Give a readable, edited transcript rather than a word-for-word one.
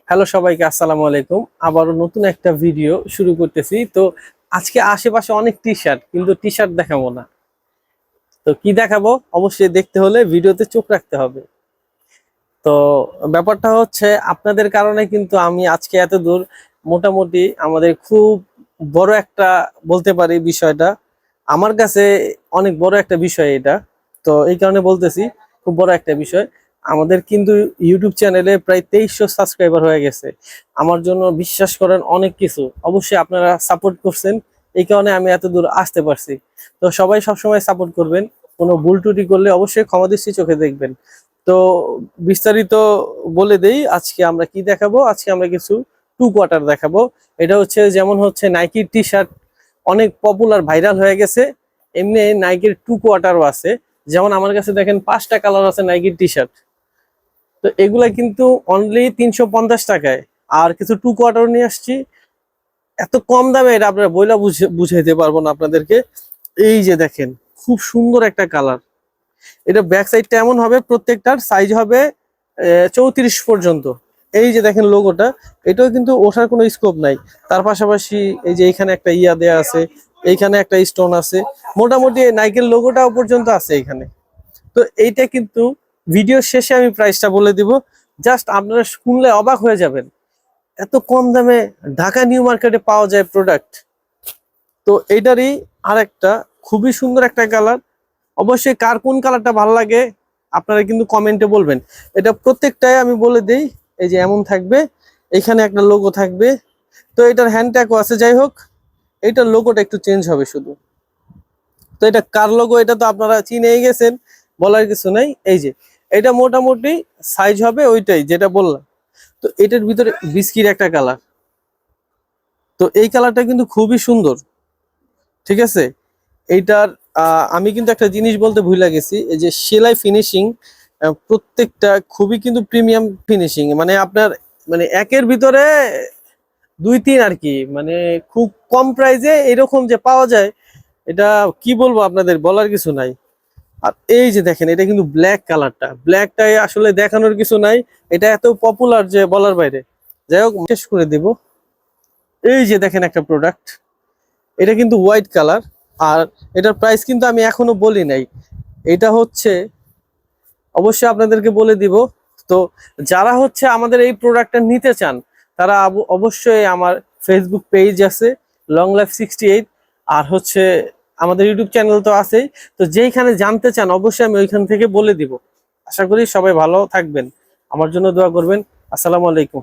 Hello সবাইকে, আসসালামু আলাইকুম। আবারও নতুন একটা ভিডিও শুরু করতেছি। তো আজকে আশেপাশে অনেক টি শার্ট, কিন্তু টি শার্ট দেখাবো না। তো কি দেখাবো অবশ্যই দেখতে হলে ভিডিওতে চোখ রাখতে হবে। তো ব্যাপারটা হচ্ছে আপনাদের কারণে কিন্তু আমি আজকে এত দূর, মোটামুটি আমাদের খুব বড় একটা বলতে পারি বিষয়টা। আমার কাছে অনেক বড় একটা বিষয় এটা। তো এই কারণে বলতেছি খুব বড় একটা বিষয়। আমাদের কিন্তু ইউটিউব চ্যানেলে প্রায় 2300 সাবস্ক্রাইবার হয়ে গেছে। আমার জন্য বিশ্বাস করেন অনেক কিছু, অবশ্যই আপনারা সাপোর্ট করছেন, এই কারণে আমি এত দূর আসতে পারছি। তো সবাই সবসময় সাপোর্ট করবেন, কোনো ভুল ত্রুটি করলে অবশ্যই ক্ষমা দৃষ্টি চোখে দেখবেন। তো বিস্তারিত বলে দেই, আজকে আমরা কি দেখাবো। আজকে আমরা কিছু টু কোয়ার্টার দেখাবো। এটা হচ্ছে যেমন হচ্ছে নাইকির টি শার্ট অনেক পপুলার, ভাইরাল হয়ে গেছে। এমনি নাইকির টু কোয়ার্টারও আছে। যেমন আমার কাছে দেখেন 5টা কালার আছে নাইকির টি শার্ট। তো এগুলা কিন্তু অনলি 350 টাকায়। আর কিছু টু কোয়ার্টার নিয়ে আসছি এত কম দামে, এটা আপনারা বইলা বুঝাইতে পারবো না আপনাদেরকে। এই যে দেখেন, খুব সুন্দর একটা কালার। এটা ব্যাক সাইডটা এমন হবে, প্রত্যেকটার সাইজ হবে 34 পর্যন্ত। এই যে দেখেন লোগোটা, এটাও কিন্তু ওঠার কোনো স্কোপ নাই। তার পাশাপাশি এই যে এখানে একটা ইয়া দেয়া আছে, এইখানে একটা স্টোন আছে, মোটামুটি নাইকের লোগোটাও পর্যন্ত আছে এখানে। তো এইটা কিন্তু ভিডিও শেষে আমি প্রাইসটা বলে দিব, জাস্ট আপনারা শুনলে অবাক হয়ে যাবেন এত কম দামে ঢাকা নিউ মার্কেটে পাওয়া যায় প্রোডাক্ট। তো এইটারই আরেকটা খুবই সুন্দর একটা কালার। অবশ্যই কার কোন কালারটা ভালো লাগে আপনারা কিন্তু কমেন্টে বলবেন। এটা প্রত্যেকটাই আমি বলে দেই, এই যে এমন থাকবে, এখানে একটা লোগো থাকবে। তো এটার হ্যান্ড ট্যাগও আছে। যাই হোক, এইটার লোগোটা একটু চেঞ্জ হবে শুধু। তো এটা কার লোগো এটা তো আপনারা চিনেই গেছেন, বলার কিছু নাই। এই যে এটা মোটামুটি সাইজ হবে ওইটাই যেটা বললাম। তো এটার ভিতরে বিস্কিট একটা কালার। তো এই কালারটা কিন্তু খুবই সুন্দর, ঠিক আছে। এইটার আমি কিন্তু একটা জিনিস বলতে ভুলে গেছি, এই যে সেলাই ফিনিশিং প্রত্যেকটা খুবই কিন্তু প্রিমিয়াম ফিনিশিং, মানে আপনার মানে একের ভিতরে দুই তিন আর কি, মানে খুব কম প্রাইসে এরকম যে পাওয়া যায়, এটা কি বলবো আপনাদের, বলার কিছু নাই। আর এই যে দেখেন, এটা কিন্তু ব্ল্যাক কালারটা, ব্ল্যাকটাই আসলে দেখানোর কিছু নাই, এটা এত পপুলার যে বলার বাইরে। যাই হোক, শেষ করে দিব। এই যে দেখেন একটা প্রোডাক্ট, এটা কিন্তু হোয়াইট কালার। আর এটার প্রাইস কিন্তু আমি এখনো বলি নাই। এটা হচ্ছে অবশ্যই আপনাদেরকে বলে দিব। তো যারা হচ্ছে আমাদের এই প্রোডাক্টটা নিতে চান, তারা অবশ্যই আমার ফেসবুক পেজ আছে লং লাইফ 68, আর হচ্ছে আমাদের ইউটিউব চ্যানেল তো আছেই। তো যেইখানে জানতে চান অবশ্যই আমি ওইখান থেকে বলে দিব। আশা করি সবাই ভালো থাকবেন, আমার জন্য দোয়া করবেন। আসসালামু আলাইকুম।